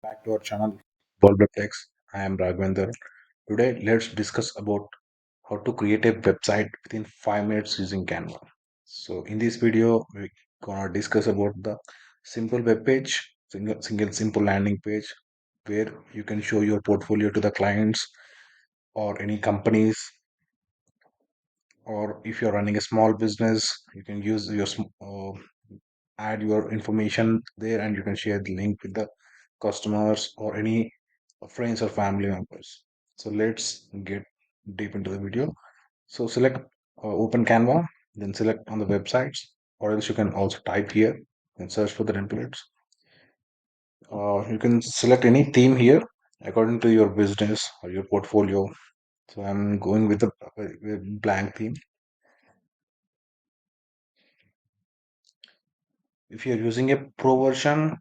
Back to our channel, Worldwebtechs. I am Raghavendra. Today, let's discuss about how to create a website within 5 minutes using Canva. So, in this video, we're gonna discuss about the simple web page, single simple landing page, where you can show your portfolio to the clients or any companies, or if you're running a small business, you can use add your information there and you can share the link with the customers or any friends or family members. So let's get deep into the video. So select open Canva, then select on the websites, or else you can also type here and search for the templates. You can select any theme here according to your business or your portfolio. So I'm going with a blank theme. If you're using a pro version,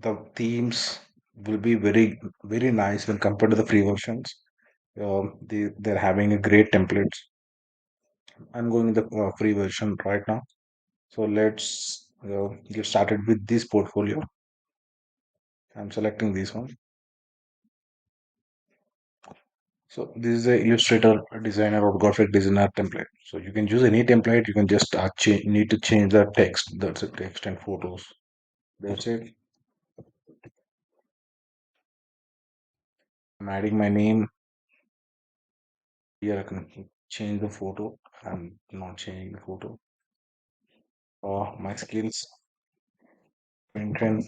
the themes will be very nice when compared to the free versions. They're having a great templates. I'm going with the free version right now. So let's get started with this portfolio. I'm selecting this one. So this is a illustrator, a designer, or graphic designer template. So you can use any template. You can just need to change the text. That's it, text and photos. That's it. I'm adding my name here. I can change the photo. I'm not changing the photo. My skills, content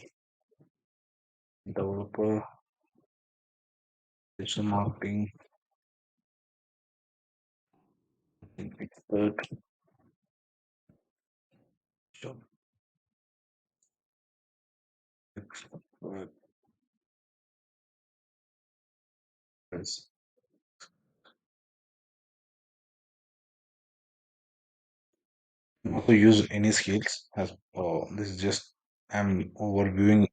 developer, digital marketing expert. Job expert. Yes. Not to use any skills as this is just I'm overviewing,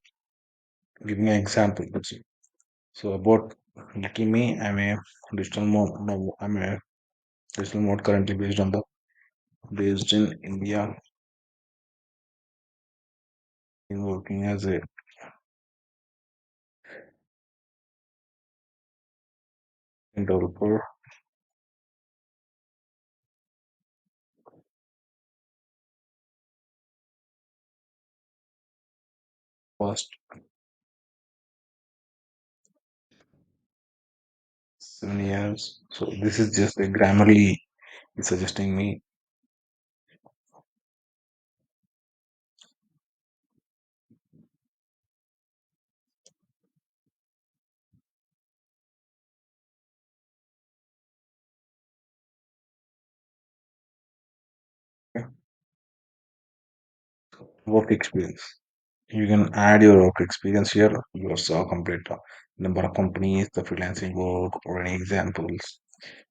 giving an example. That's it. So about lucky me, I'm a digital mode. No, I'm a digital mode currently based in India, in working as a developer past 7 years. So this is just a Grammarly is suggesting me work experience. You can add your work experience here. You also complete number of companies, the freelancing work, or any examples,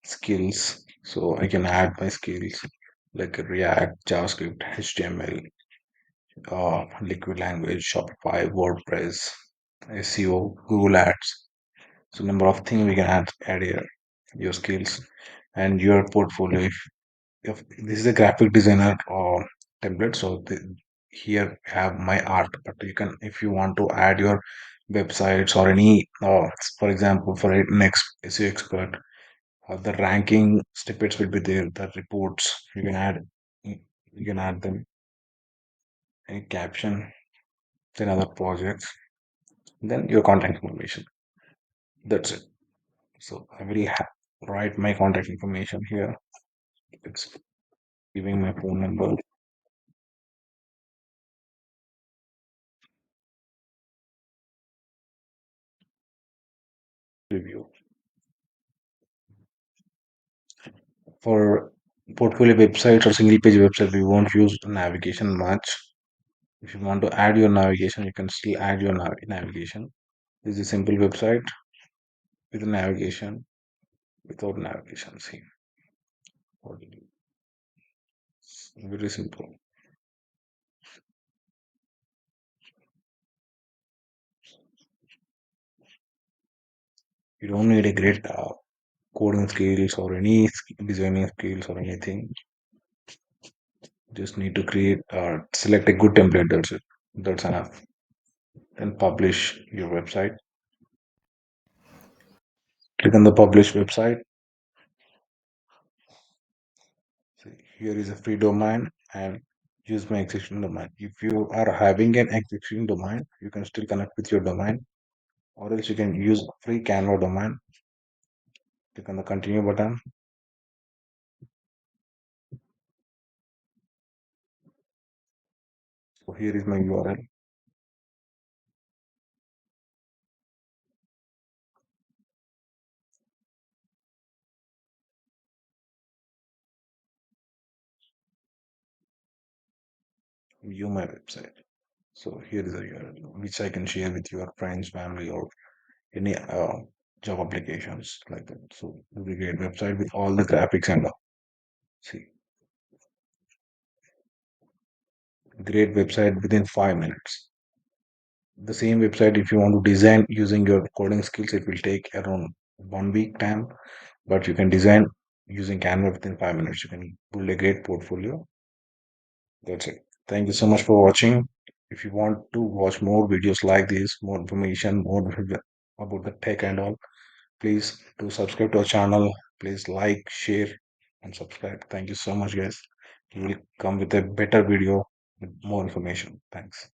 skills. So I can add my skills like React, JavaScript, HTML, liquid language, Shopify, WordPress, SEO, Google Ads. So number of things we can add here. Your skills and your portfolio. If this is a graphic designer template, so here we have my art, but you can, if you want to add your websites or any for example, for a next SEO expert, the ranking snippets will be there, the reports you can add them, any caption, then other projects, then your contact information. That's it. So I will write my contact information here. It's giving my phone number, review. For portfolio websites or single page website, we won't use navigation much. If you want to add your navigation, you can still add your navigation. This is a simple website with navigation, without navigation. See, what it is. Very simple. You don't need a great coding skills or any designing skills or anything. Just need to select a good template. That's it. That's enough. then publish your website. Click on the publish website. See, here is a free domain and use my existing domain. If you are having an existing domain, you can still connect with your domain, or else you can use free Canva domain. Click on the continue button. So here is my URL. View my website. So here is a URL which I can share with your friends, family, or any job applications like that. So it will be a great website with all the graphics and all. See, great website within 5 minutes. The same website, if you want to design using your coding skills, it will take around 1 week time, but you can design using Canva within 5 minutes. You can build a great portfolio. That's it. Thank you so much for watching. If you want to watch more videos like this, more information, more about the tech and all, please do subscribe to our channel. Please like, share, and subscribe. Thank you so much, guys. We will come with a better video with more information. Thanks.